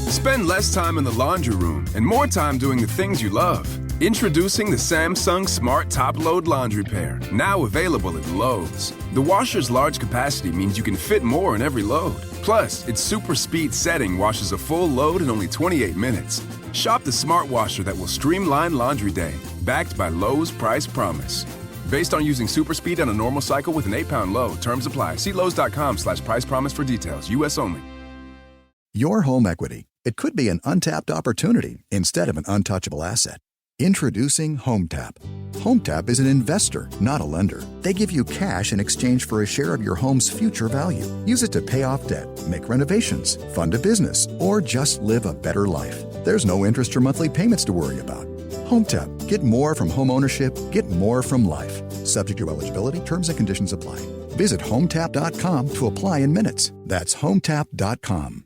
Spend less time in the laundry room and more time doing the things you love. Introducing the Samsung Smart Top Load Laundry Pair, now available at Lowe's. The washer's large capacity means you can fit more in every load. Plus, its super speed setting washes a full load in only 28 minutes. Shop the smart washer that will streamline laundry day, backed by Lowe's Price Promise. Based on using super speed on a normal cycle with an 8-pound load. Terms apply. See Lowe's.com/price promise for details. U.S. only. Your home equity. It could be an untapped opportunity instead of an untouchable asset. Introducing HomeTap. HomeTap is an investor, not a lender. They give you cash in exchange for a share of your home's future value. Use it to pay off debt, make renovations, fund a business, or just live a better life. There's no interest or monthly payments to worry about. HomeTap. Get more from home ownership. Get more from life. Subject to eligibility. Terms and conditions apply. Visit HomeTap.com to apply in minutes. That's HomeTap.com.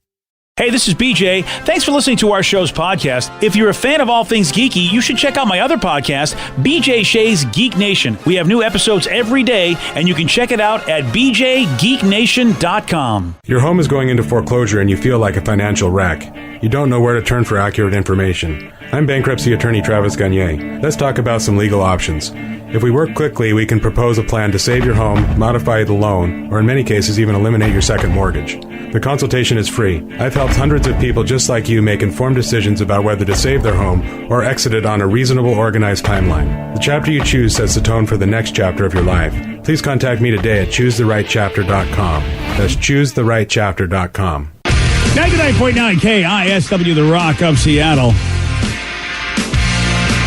Hey, this is BJ. Thanks for listening to our show's podcast. If you're a fan of all things geeky, you should check out my other podcast, BJ Shea's Geek Nation. We have new episodes every day, and you can check it out at bjgeeknation.com. Your home is going into foreclosure and you feel like a financial wreck. You don't know where to turn for accurate information. I'm bankruptcy attorney Travis Gagne. Let's talk about some legal options. If we work quickly, we can propose a plan to save your home, modify the loan, or in many cases even eliminate your second mortgage. The consultation is free. I've helped hundreds of people just like you make informed decisions about whether to save their home or exit it on a reasonable, organized timeline. The chapter you choose sets the tone for the next chapter of your life. Please contact me today at choosetherightchapter.com. That's choosetherightchapter.com. 99.9 KISW, The Rock of Seattle.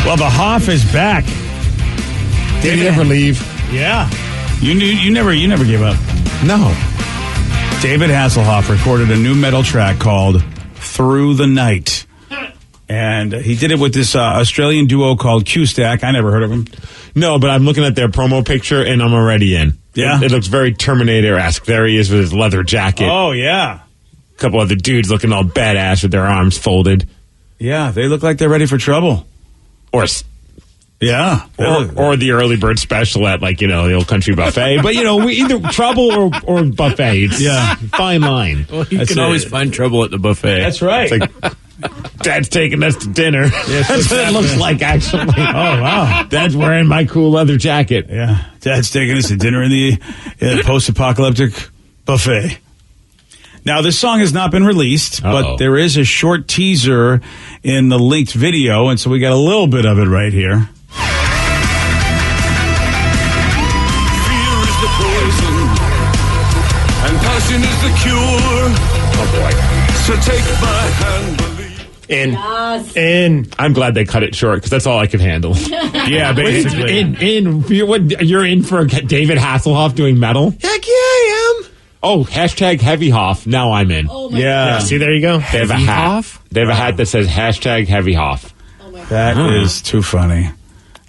Well, the Hoff is back. Did he ever leave? Yeah. You never give up. No. David Hasselhoff recorded a new metal track called Through the Night. And he did it with this Australian duo called KISW. I never heard of him. No, but I'm looking at their promo picture and I'm already in. Yeah? It looks very Terminator-esque. There he is with his leather jacket. Oh, yeah. A couple other dudes looking all badass with their arms folded. Yeah, they look like they're ready for trouble. Or the early bird special at, the old country buffet. But, either trouble or buffet. It's fine line. Well, you can always find trouble at the buffet. That's right. It's like, Dad's taking us to dinner. Yes, that's what it looks like, actually. Oh, wow. Dad's wearing my cool leather jacket. Yeah. Dad's taking us to dinner in the post-apocalyptic buffet. Now, this song has not been released, but there is a short teaser in the linked video, and so we got a little bit of it right here. Fear is the poison, and passion is the cure. Oh, boy. So take my hand, believe. In. I'm glad they cut it short, because that's all I could handle. Yeah, basically. You're in for David Hasselhoff doing metal? Heck yeah, I am. Oh, hashtag Heavy Hoff. Now I'm in. Oh my Yeah. God. See, there you go. They have a hat. They have a hat that says hashtag Heavy Hoff. Oh my God. That is too funny.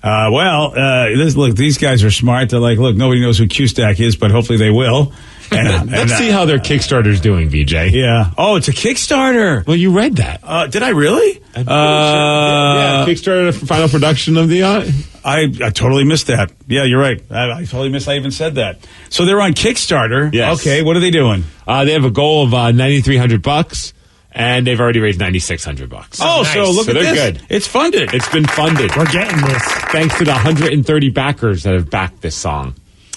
Look, these guys are smart. They're like, look, nobody knows who KISW is, but hopefully they will. Let's see how their Kickstarter's doing, VJ. Yeah. Oh, it's a Kickstarter. Well, you read that. Did I really? Yeah, Kickstarter final production of the... I totally missed that. Yeah, you're right. I totally missed I even said that. So they're on Kickstarter. Yes. Okay, what are they doing? They have a goal of $9,300, and they've already raised $9,600. Oh, nice. So look at this. They're good. It's funded. It's been funded. We're getting this. Thanks to the 130 backers that have backed this song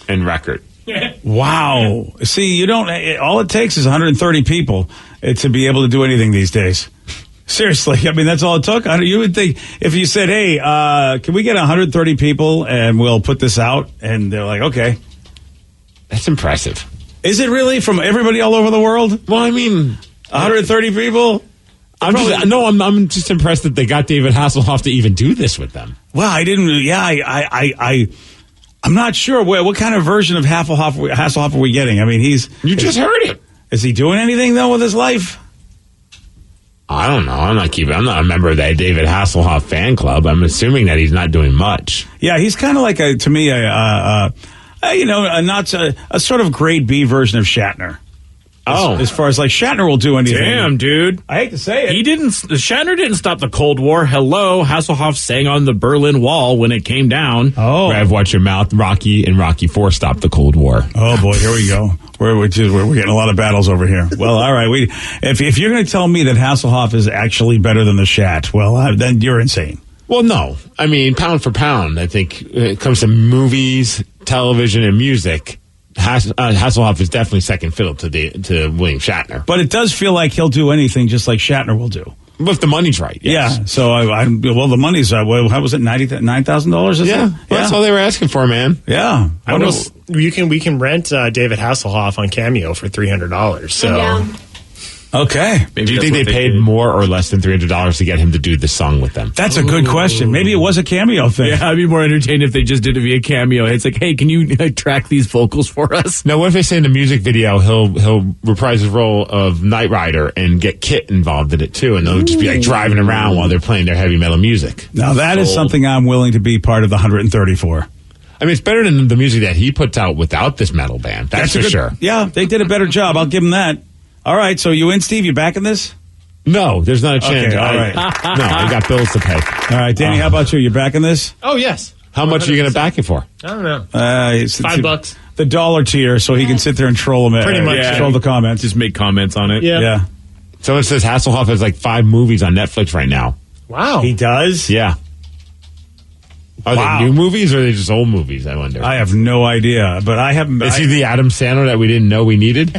and record. Wow. See, all it takes is 130 people to be able to do anything these days. Seriously, I mean, that's all it took. You would think if you said, hey, can we get 130 people and we'll put this out? And they're like, okay. That's impressive. Is it really from everybody all over the world? Well, I mean, 130 people? I'm just impressed that they got David Hasselhoff to even do this with them. Well, I didn't. Yeah, I'm not sure what kind of version of Hasselhoff are we getting. I mean, you just heard it. Is he doing anything though with his life? I don't know. I'm not a member of that David Hasselhoff fan club. I'm assuming that he's not doing much. Yeah, he's kind of like a sort of grade B version of Shatner. As far as like Shatner will do anything. Damn, dude. I hate to say it. Shatner didn't stop the Cold War. Hello. Hasselhoff sang on the Berlin Wall when it came down. Oh. Rev, watch your mouth. Rocky and Rocky 4 stopped the Cold War. Oh boy, here we go. We're getting a lot of battles over here. Well, all right. If you're going to tell me that Hasselhoff is actually better than the Shat, well, then you're insane. Well, no. I mean, pound for pound, I think when it comes to movies, television, and music, Hasselhoff is definitely second fiddle to William Shatner. But it does feel like he'll do anything just like Shatner will do. Well, if the money's right, yes. Yeah. So the money's how was it? $9,000? Yeah, that's all they were asking for, man. Yeah. We can rent David Hasselhoff on Cameo for $300. So. Yeah. Okay. Do you think they paid more or less than $300 to get him to do the song with them? That's a good question. Maybe it was a cameo thing. Yeah, I'd be more entertained if they just did it via Cameo. It's like, hey, can you track these vocals for us? Now, what if they say in the music video he'll reprise his role of Knight Rider and get Kit involved in it too, and they'll just be like driving around while they're playing their heavy metal music? Now that is something I'm willing to be part of the 130 for. I mean, it's better than the music that he puts out without this metal band. That's for sure. Yeah, they did a better job. I'll give them that. All right, so you in, Steve? You backing this? No, there's not a chance. Okay, all right. No, I got bills to pay. All right, Danny, how about you? You backing this? Oh, yes. How much are you going to back it for? I don't know. $5. The dollar tier, so he can sit there and troll them. Pretty much. Troll the comments. Just make comments on it. Yeah. So it says Hasselhoff has like 5 movies on Netflix right now. Wow. He does? Yeah. Are they new movies or are they just old movies, I wonder? I have no idea, but I haven't. Is he the Adam Sandler that we didn't know we needed?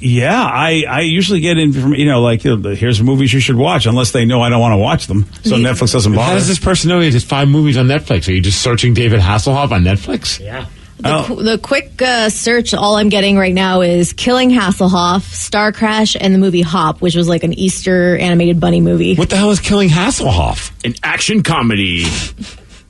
Yeah, I usually get in from, here's movies you should watch, unless they know I don't want to watch them. So Netflix doesn't bother. How does this person know he has 5 movies on Netflix? Are you just searching David Hasselhoff on Netflix? Yeah. The quick search, all I'm getting right now is Killing Hasselhoff, Star Crash, and the movie Hop, which was like an Easter animated bunny movie. What the hell is Killing Hasselhoff? An action comedy.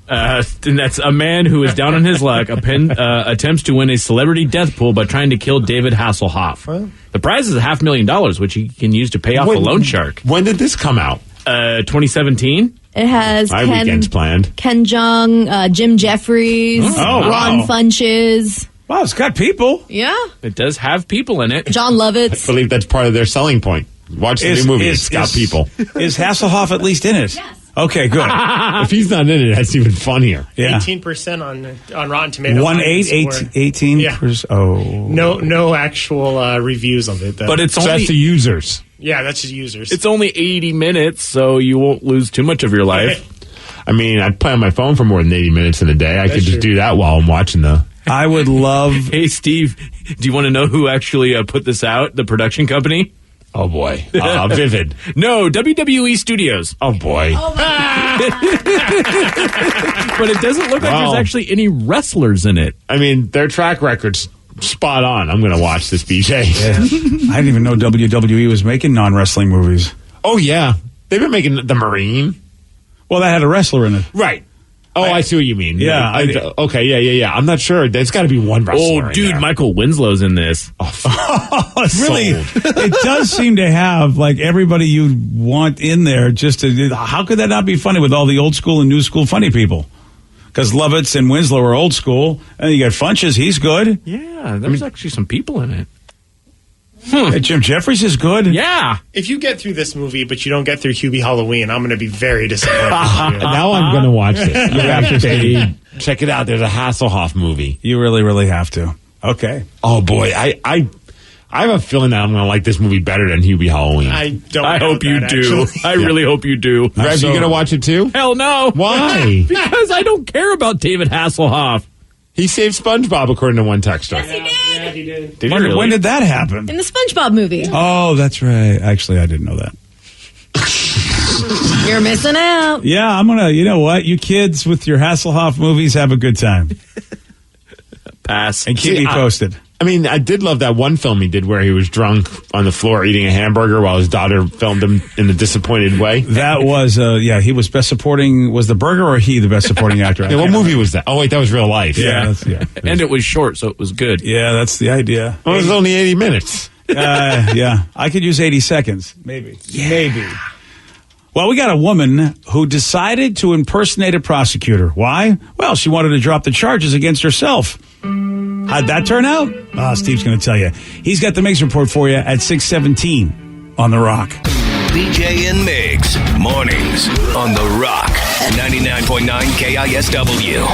And that's a man who is down on his luck, attempts to win a celebrity death pool by trying to kill David Hasselhoff. The prize is $500,000, which he can use to pay off a loan shark. When did this come out? 2017. It has My weekend's planned. Ken Jeong, Jim Jeffries, Ron Funches. Wow, it's got people. Yeah. It does have people in it. John Lovitz. I believe that's part of their selling point. Watch the new movie. It's got people. Is Hasselhoff at least in it? Yes. Okay, good. If he's not in it, that's even funnier. Yeah. 18% on Rotten Tomatoes. 18. Yeah. Oh. No actual reviews of it, though. But it's So only that's the users. Yeah, that's just users. it's only 80 minutes, so you won't lose too much of your life. I mean, I play on my phone for more than 80 minutes in a day. I could just do that while I'm watching the... I would love... Hey, Steve, do you want to know who actually put this out, the production company? Oh, boy. Vivid. No, WWE Studios. Oh, boy. Oh, my But it doesn't look like there's actually any wrestlers in it. I mean, their track record's spot on. I'm going to watch this, BJ. Yeah. I didn't even know WWE was making non-wrestling movies. Oh, yeah. They've been making The Marine. Well, that had a wrestler in it. Right. Oh, I see what you mean. Yeah. Okay, yeah. I'm not sure. There's got to be one wrestler. Oh, dude, in there. Michael Winslow's in this. Really, it does seem to have like everybody you want in there. Just to, how could that not be funny with all the old school and new school funny people? Because Lovitz and Winslow are old school, and you got Funches. He's good. Yeah, there's actually some people in it. Hey, Jim Jeffries is good. Yeah. If you get through this movie, but you don't get through Hubie Halloween, I'm going to be very disappointed. Now I'm going to watch this. You have to say, check it out. There's a Hasselhoff movie. You really, really have to. Okay. Oh, boy. I have a feeling that I'm going to like this movie better than Hubie Halloween. I hope you do. I really hope you do. Rev, you going to watch it too? Hell no. Why? Because I don't care about David Hasselhoff. He saved SpongeBob, according to one texter. Yes, he did. Yeah, he did. Did he really? When did that happen? In the SpongeBob movie. Oh, that's right. Actually, I didn't know that. You're missing out. Yeah, I'm going to, you know what? You kids with your Hasselhoff movies have a good time. Pass. And keep me posted. I mean, I did love that one film he did where he was drunk on the floor eating a hamburger while his daughter filmed him in a disappointed way. That was, he was best supporting, was the burger or he the best supporting actor? Yeah, what movie was that? Oh, wait, that was real life. Yeah. And it was short, so it was good. Yeah, that's the idea. Well, it was only 80 minutes. Yeah. I could use 80 seconds. Maybe. Yeah. Maybe. Well, we got a woman who decided to impersonate a prosecutor. Why? Well, she wanted to drop the charges against herself. How'd that turn out? Steve's going to tell you. He's got the Migs Report for you at 6:17 on The Rock. BJ and Migs, mornings on The Rock, 99.9 KISW.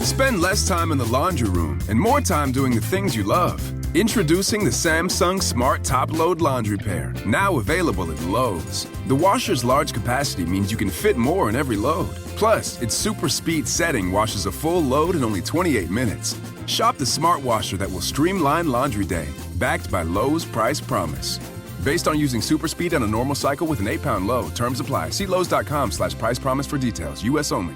Spend less time in the laundry room and more time doing the things you love. Introducing the Samsung Smart Top Load Laundry Pair, now available at Lowe's. The washer's large capacity means you can fit more in every load. Plus, its super speed setting washes a full load in only 28 minutes. Shop the smart washer that will streamline laundry day, backed by Lowe's Price Promise. Based on using super speed on a normal cycle with an 8-pound load. Terms apply. See Lowe's.com/price promise for details. U.S. only.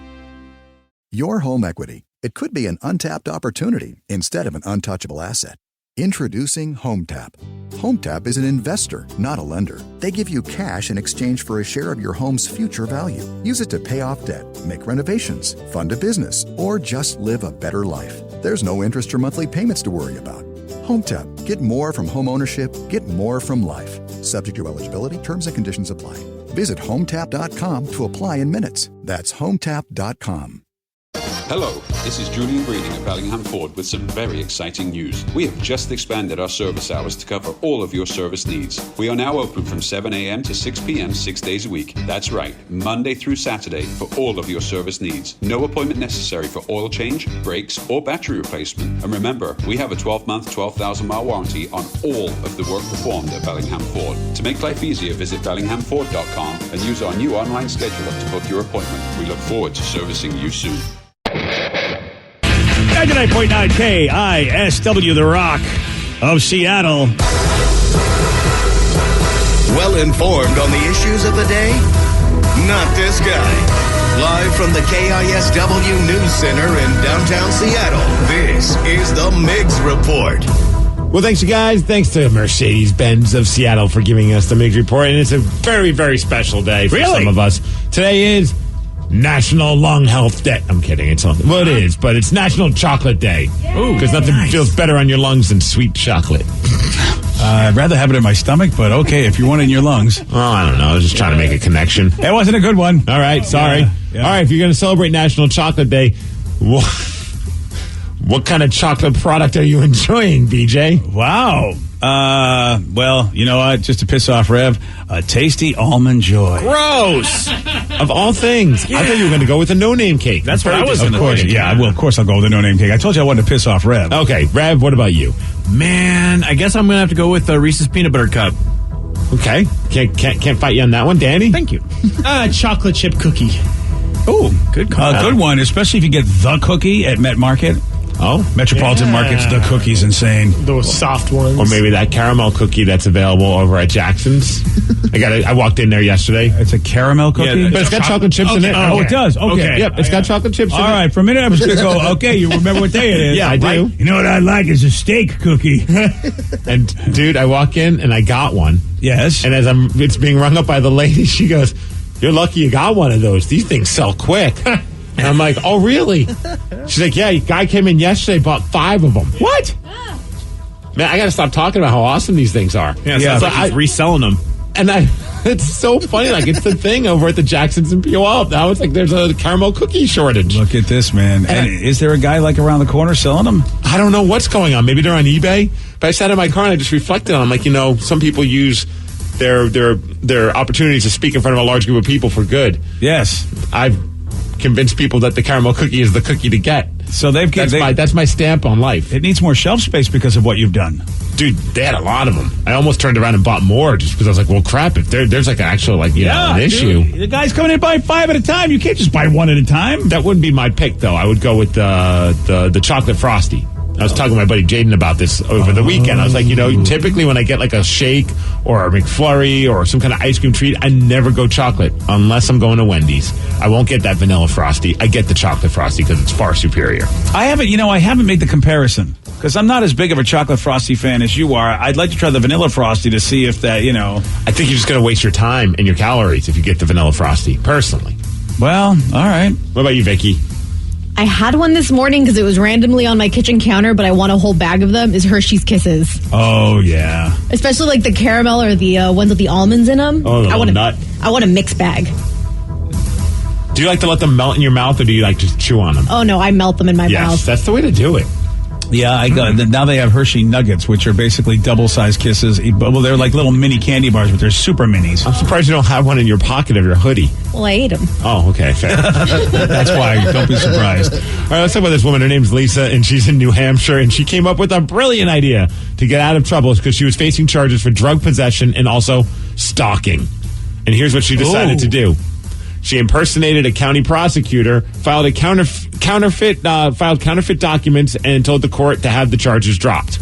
Your home equity. It could be an untapped opportunity instead of an untouchable asset. Introducing HomeTap. HomeTap is an investor, not a lender. They give you cash in exchange for a share of your home's future value. Use it to pay off debt, make renovations, fund a business, or just live a better life. There's no interest or monthly payments to worry about. HomeTap. Get more from home ownership. Get more from life. Subject to eligibility. Terms and conditions apply. Visit HomeTap.com to apply in minutes. That's HomeTap.com. Hello, this is Julian Breeding at Bellingham Ford with some very exciting news. We have just expanded our service hours to cover all of your service needs. We are now open from 7 a.m. to 6 p.m. 6 days a week. That's right, Monday through Saturday for all of your service needs. No appointment necessary for oil change, brakes, or battery replacement. And remember, we have a 12-month, 12,000-mile warranty on all of the work performed at Bellingham Ford. To make life easier, visit BellinghamFord.com and use our new online scheduler to book your appointment. We look forward to servicing you soon. 99.9 KISW, The Rock of Seattle. Well informed on the issues of the day? Not this guy. Live from the KISW News Center in downtown Seattle, this is the Migs Report. Well, thanks, you guys. Thanks to Mercedes-Benz of Seattle for giving us the Migs Report. And it's a very, very special day for some of us. Today is National Lung Health Day. I'm kidding. It is, but it's National Chocolate Day. Because nothing feels better on your lungs than sweet chocolate. I'd rather have it in my stomach, but okay, if you want it in your lungs. Oh, I don't know. I was just trying to make a connection. It wasn't a good one. All right, sorry. Yeah. All right, if you're going to celebrate National Chocolate Day, what kind of chocolate product are you enjoying, BJ? Wow. Well, you know what? Just to piss off Rev, a tasty almond joy. Gross! Of all things. Yeah. I thought you were going to go with a no-name cake. That's what I was going to think. Yeah, well, of course I'll go with a no-name cake. I told you I wanted to piss off Rev. Okay, Rev, what about you? Man, I guess I'm going to have to go with Reese's Peanut Butter Cup. Okay. Can't fight you on that one, Danny? Thank you. Chocolate chip cookie. Oh, good call. Good one, especially if you get the cookie at Met Market. Oh, Metropolitan Market's the cookie's insane. Those soft ones. Or maybe that caramel cookie that's available over at Jackson's. I walked in there yesterday. It's a caramel cookie? Yeah, but it's got chocolate chips in it. Oh, it does? Okay. Yep, it's got chocolate chips in it. All right, for a minute I was going to go, okay, you remember what day it is? Yeah, I do. You know what I like is a steak cookie. And, dude, I walk in and I got one. Yes. And as it's being rung up by the lady, she goes, "You're lucky you got one of those. These things sell quick." And I'm like, "Oh, really?" She's like, "Yeah, a guy came in yesterday, bought 5 of them." What? Man, I got to stop talking about how awesome these things are. Yeah, so he's reselling them. And it's so funny. Like, it's the thing over at the Jacksons and Puyallup. Now it's like there's a caramel cookie shortage. Look at this, man. And is there a guy like around the corner selling them? I don't know what's going on. Maybe they're on eBay. But I sat in my car and I just reflected on them. Like, some people use their opportunities to speak in front of a large group of people for good. Yes. I've convinced people that the caramel cookie is the cookie to get. So that's my stamp on life. It needs more shelf space because of what you've done. Dude, they had a lot of them. I almost turned around and bought more just because I was like, well, crap, if there's like an actual, an issue. Dude, the guy's coming in buying 5 at a time. You can't just buy 1 at a time. That wouldn't be my pick, though. I would go with the chocolate frosty. I was talking to my buddy Jaden about this over the weekend. I was like, typically when I get like a shake or a McFlurry or some kind of ice cream treat, I never go chocolate unless I'm going to Wendy's. I won't get that vanilla frosty. I get the chocolate frosty because it's far superior. I haven't made the comparison because I'm not as big of a chocolate frosty fan as you are. I'd like to try the vanilla frosty to see if that, I think you're just going to waste your time and your calories if you get the vanilla frosty, personally. Well, all right. What about you, Vicky? I had one this morning because it was randomly on my kitchen counter, but I want a whole bag of them, is Hershey's Kisses. Oh, yeah. Especially like the caramel or the ones with the almonds in them. Oh, no, I want a mixed bag. Do you like to let them melt in your mouth, or do you like to chew on them? Oh, no, I melt them in my Yes, mouth. that's the way to do it. Yeah, now they have Hershey Nuggets, which are basically double-sized Kisses. Well, they're like little mini candy bars, but they're super minis. I'm surprised you don't have one in your pocket of your hoodie. Well, I ate them. Oh, okay, fair. That's why. Don't be surprised. All right, let's talk about this woman. Her name's Lisa, and she's in New Hampshire, and she came up with a brilliant idea to get out of trouble because she was facing charges for drug possession and also stalking. And here's what she decided to do. She impersonated a county prosecutor, filed counterfeit documents, and told the court to have the charges dropped.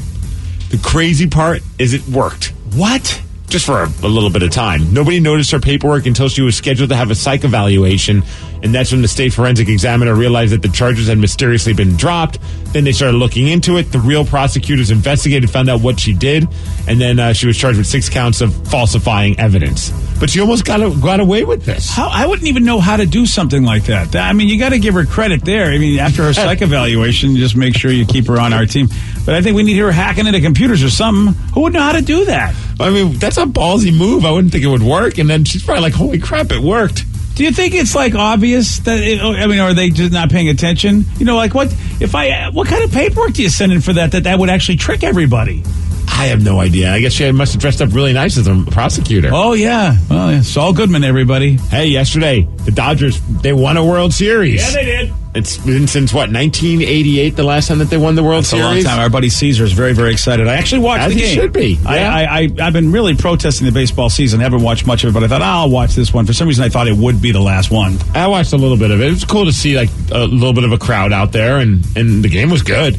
The crazy part is it worked. What? Just for a little bit of time. Nobody noticed her paperwork until she was scheduled to have a psych evaluation, and that's when the state forensic examiner realized that the charges had mysteriously been dropped. Then they started looking into it. The real prosecutors investigated, found out what she did, and then she was charged with 6 counts of falsifying evidence. But she almost got away with this. I wouldn't even know how to do something like that. I mean, you got to give her credit there. I mean, after her psych evaluation, just make sure you keep her on our team. But I think we need her hacking into computers or something. Who would know how to do that? I mean, that's a ballsy move. I wouldn't think it would work. And then she's probably like, holy crap, it worked. Do you think it's like obvious that, are they just not paying attention? You know, like what kind of paperwork do you send in for that would actually trick everybody? I have no idea. I guess she must have dressed up really nice as a prosecutor. Oh, yeah. Well, yeah. Saul Goodman, everybody. Hey, yesterday, the Dodgers, they won a World Series. Yeah, they did. It's been since, 1988, the last time that they won the World Series? That's a long time. Our buddy Caesar is very, very excited. I actually watched the game. As he should be. Yeah. I've been really protesting the baseball season. I haven't watched much of it, but I thought, I'll watch this one. For some reason, I thought it would be the last one. I watched a little bit of it. It was cool to see, like, a little bit of a crowd out there, and the game was good.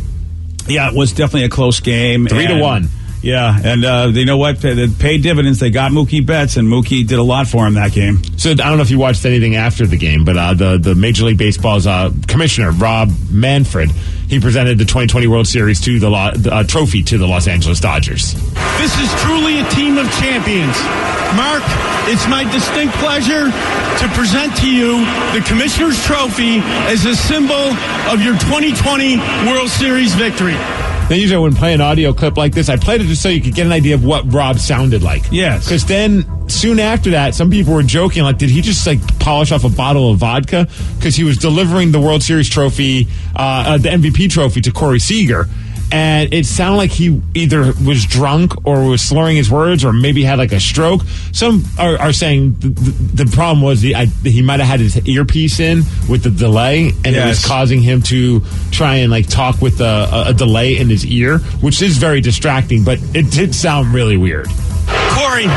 Yeah, it was definitely a close game. 3-1. Yeah, and you know what? They paid dividends. They got Mookie Betts, and Mookie did a lot for him that game. So I don't know if you watched anything after the game, but the Major League Baseball's commissioner, Rob Manfred, he presented the 2020 World Series to the trophy to the Los Angeles Dodgers. This is truly a team of champions. Mark, it's my distinct pleasure to present to you the Commissioner's Trophy as a symbol of your 2020 World Series victory. Then usually when I play an audio clip like this, I played it just so you could get an idea of what Rob sounded like. Yes. Because then, soon after that, some people were joking, like, did he just, like, polish off a bottle of vodka? Because he was delivering the World Series trophy, the MVP trophy to Corey Seager. And it sounded like he either was drunk or was slurring his words or maybe had like a stroke. Some are saying the problem was he might have had his earpiece in with the delay, and it was causing him to try and like talk with a delay in his ear, which is very distracting, but it did sound really weird. Corey,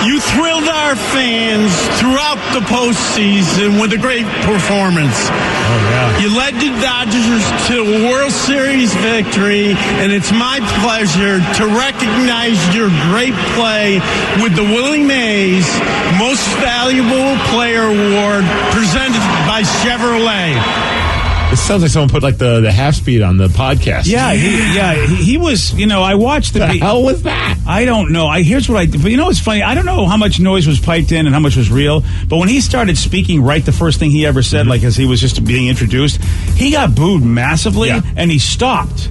you thrilled our fans throughout the postseason with a great performance. Oh, yeah. You led the Dodgers to a World Series victory, and it's my pleasure to recognize your great play with the Willie Mays Most Valuable Player Award presented by Chevrolet. It sounds like someone put like the half speed on the podcast. Yeah, he was. You know, I watched the hell was that? I don't know. Here's what I. But you know, it's funny. I don't know how much noise was piped in and how much was real. But when he started speaking, right, the first thing he ever said, like as he was just being introduced, he got booed massively, and he stopped.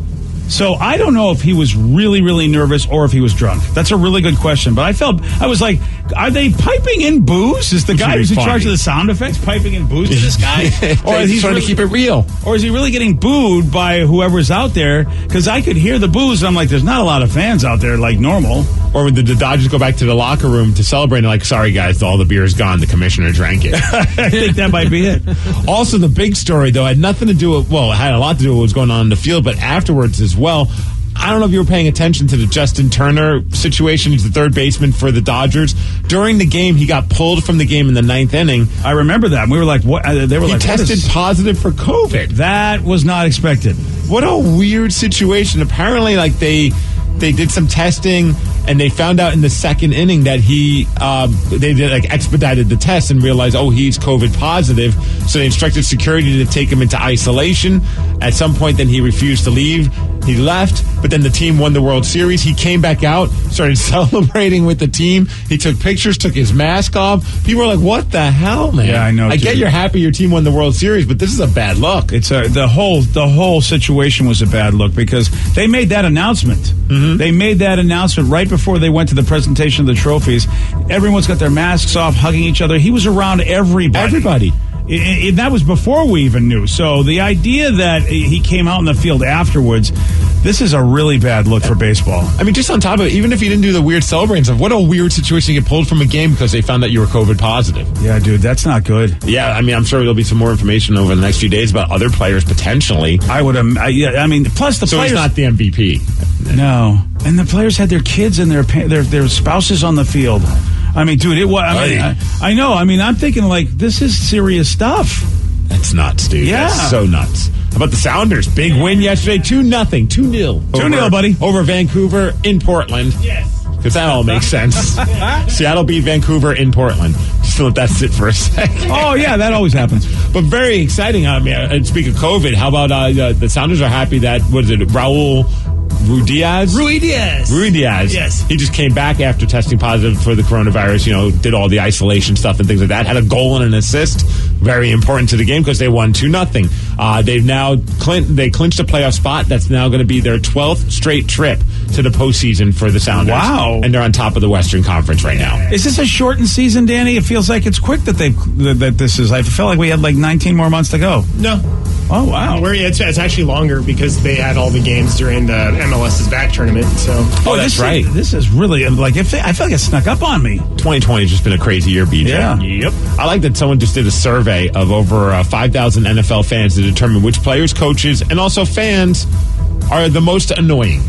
So I don't know if he was really, really nervous or if he was drunk. That's a really good question. But I was like, are they piping in booze? Is the guy who's in charge of the sound effects piping in booze to this guy? Or is he trying to keep it real? Or is he really getting booed by whoever's out there? Because I could hear the booze, and I'm like, there's not a lot of fans out there like normal. Or would the Dodgers go back to the locker room to celebrate and like, sorry guys, all the beer is gone. The commissioner drank it. I think that might be it. Also, the big story, though, had nothing to do with, well, it had a lot to do with what was going on in the field, but afterwards as well. I don't know if you were paying attention to the Justin Turner situation. He's the third baseman for the Dodgers. During the game, he got pulled from the game in the 9th inning. I remember that. We were like, what? They were he tested positive for COVID. That was not expected. What a weird situation. Apparently, like they did some testing and they found out in the second inning that they did like expedited the test and realized, oh, he's COVID positive. So they instructed security to take him into isolation. At some point, then he refused to leave. He left, but then the team won the World Series. He came back out, started celebrating with the team. He took pictures, took his mask off. People were like, what the hell, man? Yeah, I know. I get you're happy your team won the World Series, but this is a bad look. It's the whole situation was a bad look because they made that announcement. Mm-hmm. They made that announcement right before they went to the presentation of the trophies. Everyone's got their masks off, hugging each other. He was around everybody. That was before we even knew. So the idea that he came out in the field afterwards, this is a really bad look for baseball. I mean, just on top of it, even if you didn't do the weird celebrating stuff, what a weird situation to get pulled from a game because they found that you were COVID positive. Yeah, dude, that's not good. Yeah, I mean, I'm sure there'll be some more information over the next few days about other players potentially. I would have. Plus the so players. He's not the MVP. No, and the players had their kids and their spouses on the field. I mean, dude, I know. I mean, I'm thinking like this is serious stuff. That's nuts, dude. Yeah, that's so nuts. How about the Sounders? Big win yesterday, 2-0, 2-0. 2-0, buddy. Over Vancouver in Portland. Yes. Because that all makes sense. Seattle beat Vancouver in Portland. Just to let that sit for a second. Oh, yeah, that always happens. But very exciting. I mean, and speaking of COVID, how about the Sounders are happy that, what is it, Rui Diaz. Yes. He just came back after testing positive for the coronavirus, did all the isolation stuff and things like that. Had a goal and an assist. Very important to the game because they won 2-0. They've now clinched a playoff spot. That's now going to be their 12th straight trip to the postseason for the Sounders. Wow. And they're on top of the Western Conference right now. Is this a shortened season, Danny? It feels like it's quick that this is. I feel like we had like 19 more months to go. No. Oh, wow. It's actually longer because they had all the games during the MLS's back tournament. So. That's right. This is really, I feel like it snuck up on me. 2020 has just been a crazy year, BJ. Yeah. Yep. I like that someone just did a survey of over 5,000 NFL fans to determine which players, coaches, and also fans are the most annoying.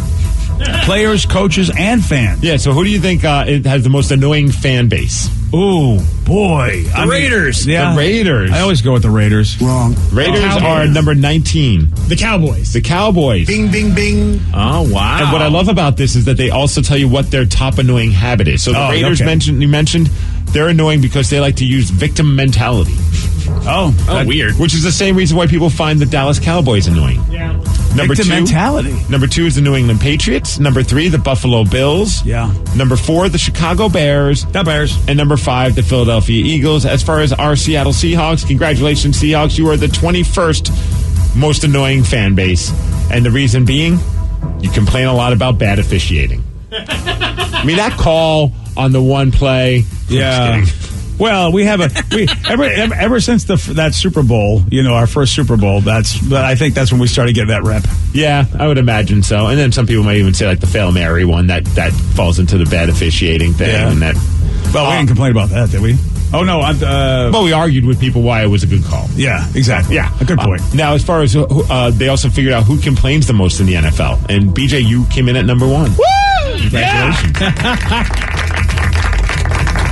Players, coaches, and fans. Yeah, so who do you think it has the most annoying fan base? Ooh, boy. The Raiders. Yeah. The Raiders. I always go with the Raiders. Wrong. Raiders are number 19. The Cowboys. The Cowboys. Bing, bing, bing. Oh, wow. And what I love about this is that they also tell you what their top annoying habit is. So the Raiders okay. mentioned they're annoying because they like to use victim mentality. Oh, weird. Which is the same reason why people find the Dallas Cowboys annoying. Yeah. Victim mentality. Number 2 is the New England Patriots. Number 3, the Buffalo Bills. Yeah. Number 4, the Chicago Bears. The Bears. And number 5, the Philadelphia Eagles. As far as our Seattle Seahawks, congratulations, Seahawks. You are the 21st most annoying fan base. And the reason being, you complain a lot about bad officiating. I mean, that call on the one play. Yeah. Well, we have ever since that Super Bowl, our first Super Bowl. I think that's when we started getting that rep. Yeah, I would imagine so. And then some people might even say like the Fail Mary one that falls into the bad officiating thing. Yeah. And that. Well, we didn't complain about that, did we? Oh no. But we argued with people why it was a good call. Yeah, exactly. Yeah, a good point. Now, as far as they also figured out who complains the most in the NFL, and BJ, you came in at number 1. Woo! Congratulations. Yeah.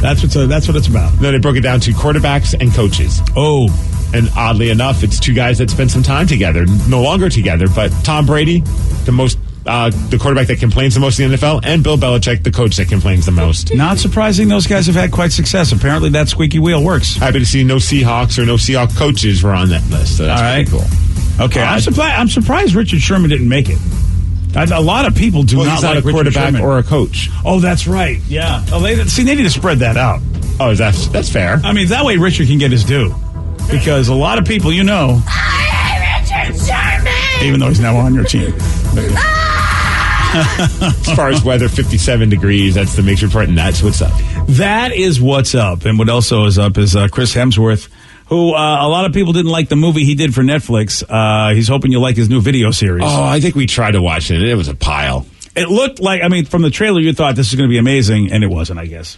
That's what it's about. Then they broke it down to quarterbacks and coaches. Oh. And oddly enough, it's two guys that spent some time together, no longer together, but Tom Brady, the quarterback that complains the most in the NFL, and Bill Belichick, the coach that complains the most. Not surprising, those guys have had quite success. Apparently that squeaky wheel works. Happy to see no Seahawks or no Seahawks coaches were on that list. So that's pretty cool. Okay, I'm surprised Richard Sherman didn't make it. A lot of people do not he's like not a quarterback Richard Sherman. or a coach. Oh, that's right. Yeah. Oh, they need to spread that out. Oh, that's fair. I mean, that way Richard can get his due. Because a lot of people, I am Richard Sherman! even though he's now on your team. As far as weather, 57 degrees. That's the Mix Report, and that's what's up. That is what's up. And what also is up is Chris Hemsworth, who a lot of people didn't like the movie he did for Netflix. He's hoping you'll like his new video series. Oh, I think we tried to watch it. It was a pile. It looked like, from the trailer, you thought this is going to be amazing, and it wasn't, I guess.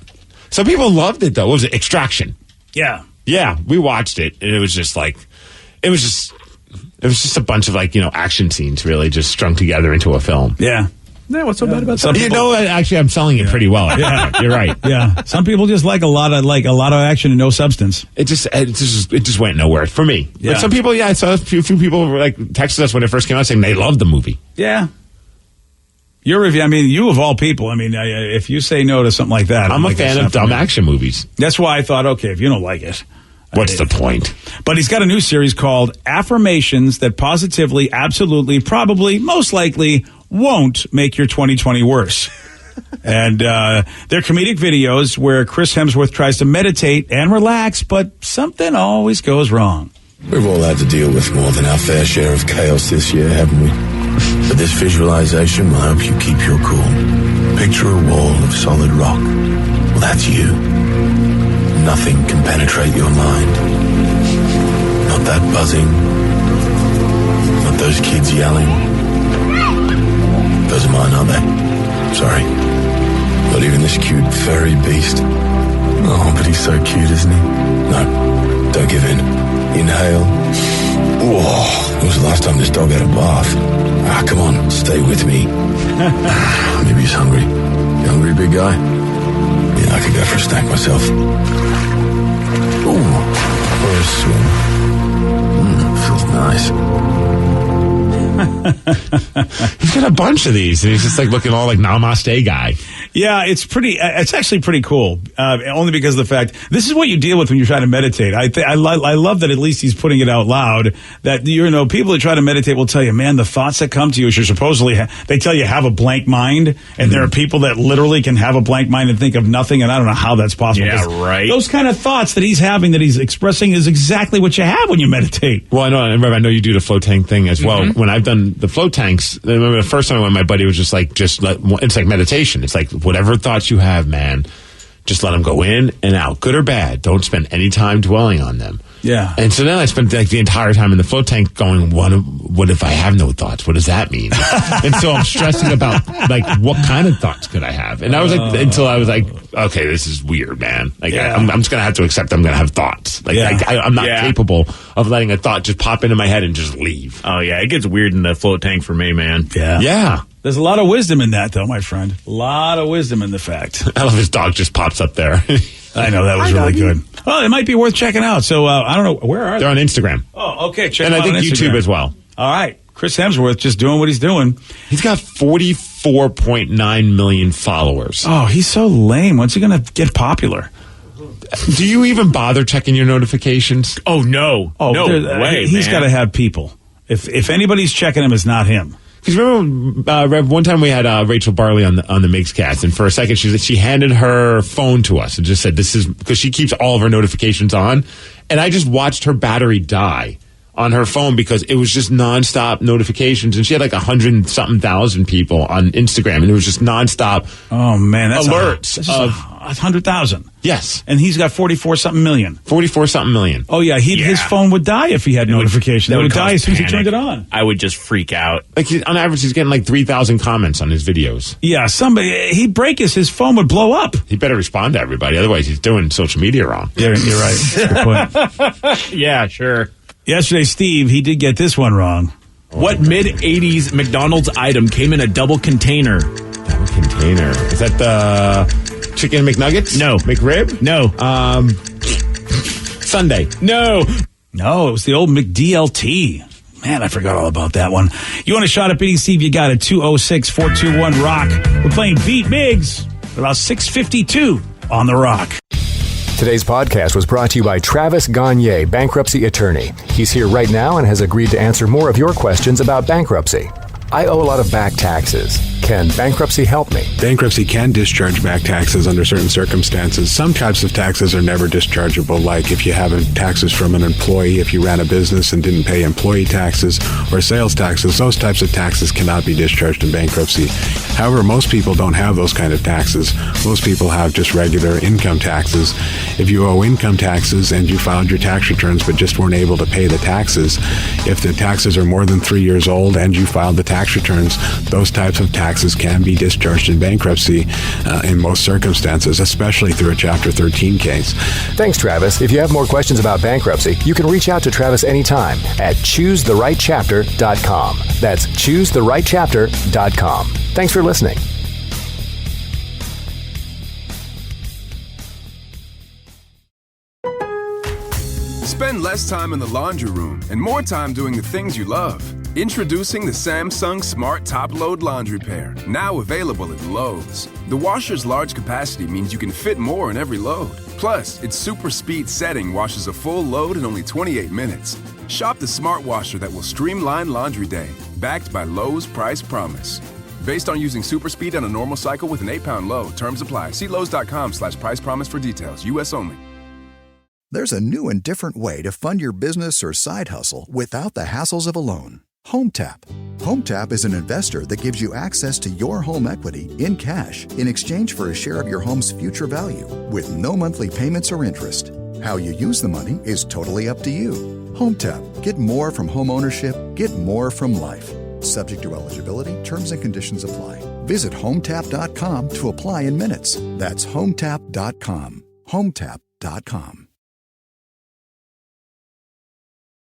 Some people loved it, though. What was it? Extraction. Yeah. Yeah, we watched it, and it was just a bunch of action scenes, really, just strung together into a film. Yeah. Yeah, what's so bad about that? Actually, I'm selling it pretty well. Yeah, you're right. Yeah, some people just like a lot of action and no substance. It just went nowhere for me. Yeah. But some people, I saw a few people texted us when it first came out saying they loved the movie. Yeah. Your review. You of all people. If you say no to something like that, I'm a fan of dumb action movies. That's why I thought, okay, if you don't like it, what's the point? But he's got a new series called Affirmations That Positively, Absolutely, Probably, Most Likely Won't Make Your 2020 Worse. And they're comedic videos where Chris Hemsworth tries to meditate and relax, but something always goes wrong. We've all had to deal with more than our fair share of chaos this year, haven't we? But this visualization will help you keep your cool. Picture a wall of solid rock. Well, that's you. Nothing can penetrate your mind. Not that buzzing. Not those kids yelling. Those are mine, aren't they? Sorry. Not even this cute furry beast. Oh, but he's so cute, isn't he? No, don't give in. Inhale. Whoa, when was the last time this dog had a bath? Ah, come on, stay with me. Maybe he's hungry. You hungry, big guy? Yeah, I could go for a snack myself. Ooh, or a swim. Feels nice. He's got a bunch of these, and he's just like looking all like namaste guy. Yeah, it's actually pretty cool. Only because of the fact this is what you deal with when you're trying to meditate. I love that at least he's putting it out loud. That people that try to meditate will tell you, man, the thoughts that come to you, they tell you have a blank mind, and there are people that literally can have a blank mind and think of nothing, and I don't know how that's possible. Yeah, right. Those kind of thoughts that he's having, that he's expressing, is exactly what you have when you meditate. Well, I know you do the float tank thing as well. When I've done the float tanks, I remember the first time when my buddy was it's like meditation. It's like whatever thoughts you have, man, just let them go in and out, good or bad. Don't spend any time dwelling on them. Yeah. And so then I spent like the entire time in the float tank going, what if I have no thoughts? What does that mean? And so I'm stressing about like what kind of thoughts could I have? And I was like, until I was like, okay, this is weird, man. Like I'm just gonna have to accept I'm gonna have thoughts. Like I'm not capable of letting a thought just pop into my head and just leave. Oh yeah, it gets weird in the float tank for me, man. Yeah. There's a lot of wisdom in that, though, my friend. A lot of wisdom in the fact. I love his dog just pops up there. I know, that was really good. Well, it might be worth checking out. So, I don't know, where are they? They're on Instagram. Oh, okay. Check and them I out think on YouTube Instagram as well. All right. Chris Hemsworth just doing what he's doing. He's got 44.9 million followers. Oh, he's so lame. When's he going to get popular? Do you even bother checking your notifications? Oh, no. Oh, no way, He's got to have people. If anybody's checking him, it's not him. Because remember, Rev, one time we had Rachel Barley on the Mix Cast, and for a second she handed her phone to us and just said, "This is," because she keeps all of her notifications on, and I just watched her battery die on her phone because it was just nonstop notifications, and she had like 100-something thousand people on Instagram, and it was just nonstop. Oh man, that's alerts of 100,000. Yes, and he's got 44-something million. 44-something million. Oh yeah, his phone would die if he had notifications. It would die as soon as he turned it on. I would just freak out. Like on average, he's getting like 3,000 comments on his videos. Yeah, he'd break his phone would blow up. He better respond to everybody, otherwise he's doing social media wrong. Yeah, you're right. Good point. Yeah, sure. Yesterday, Steve, he did get this one wrong. What mid-'80s McDonald's item came in a double container? Double container. Is that the chicken McNuggets? No. McRib? No. Sunday? No. No, it was the old McDLT. Man, I forgot all about that one. You want a shot at beating Steve? You got it. 206-421-ROCK. We're playing Beat Migs. About 6:52 on the Rock. Today's podcast was brought to you by Travis Gagne, bankruptcy attorney. He's here right now and has agreed to answer more of your questions about bankruptcy. I owe a lot of back taxes. Can bankruptcy help me? Bankruptcy can discharge back taxes under certain circumstances. Some types of taxes are never dischargeable, like if you have taxes from an employee, if you ran a business and didn't pay employee taxes or sales taxes, those types of taxes cannot be discharged in bankruptcy. However, most people don't have those kind of taxes. Most people have just regular income taxes. If you owe income taxes and you filed your tax returns but just weren't able to pay the taxes, if the taxes are more than 3 years old and you filed the tax returns, those types of taxes can be discharged in bankruptcy in most circumstances, especially through a Chapter 13 case. Thanks, Travis. If you have more questions about bankruptcy, you can reach out to Travis anytime at choosetherightchapter.com. That's choosetherightchapter.com. Thanks for listening. Spend less time in the laundry room and more time doing the things you love. Introducing the Samsung Smart Top Load Laundry Pair, now available at Lowe's. The washer's large capacity means you can fit more in every load. Plus, its super speed setting washes a full load in only 28 minutes. Shop the smart washer that will streamline laundry day, backed by Lowe's Price Promise. Based on using super speed on a normal cycle with an 8-pound load. Terms apply. See Lowe's.com/price promise for details. U.S. only. There's a new and different way to fund your business or side hustle without the hassles of a loan. HomeTap. HomeTap is an investor that gives you access to your home equity in cash in exchange for a share of your home's future value with no monthly payments or interest. How you use the money is totally up to you. HomeTap. Get more from home ownership. Get more from life. Subject to eligibility, terms and conditions apply. Visit HomeTap.com to apply in minutes. That's HomeTap.com. HomeTap.com.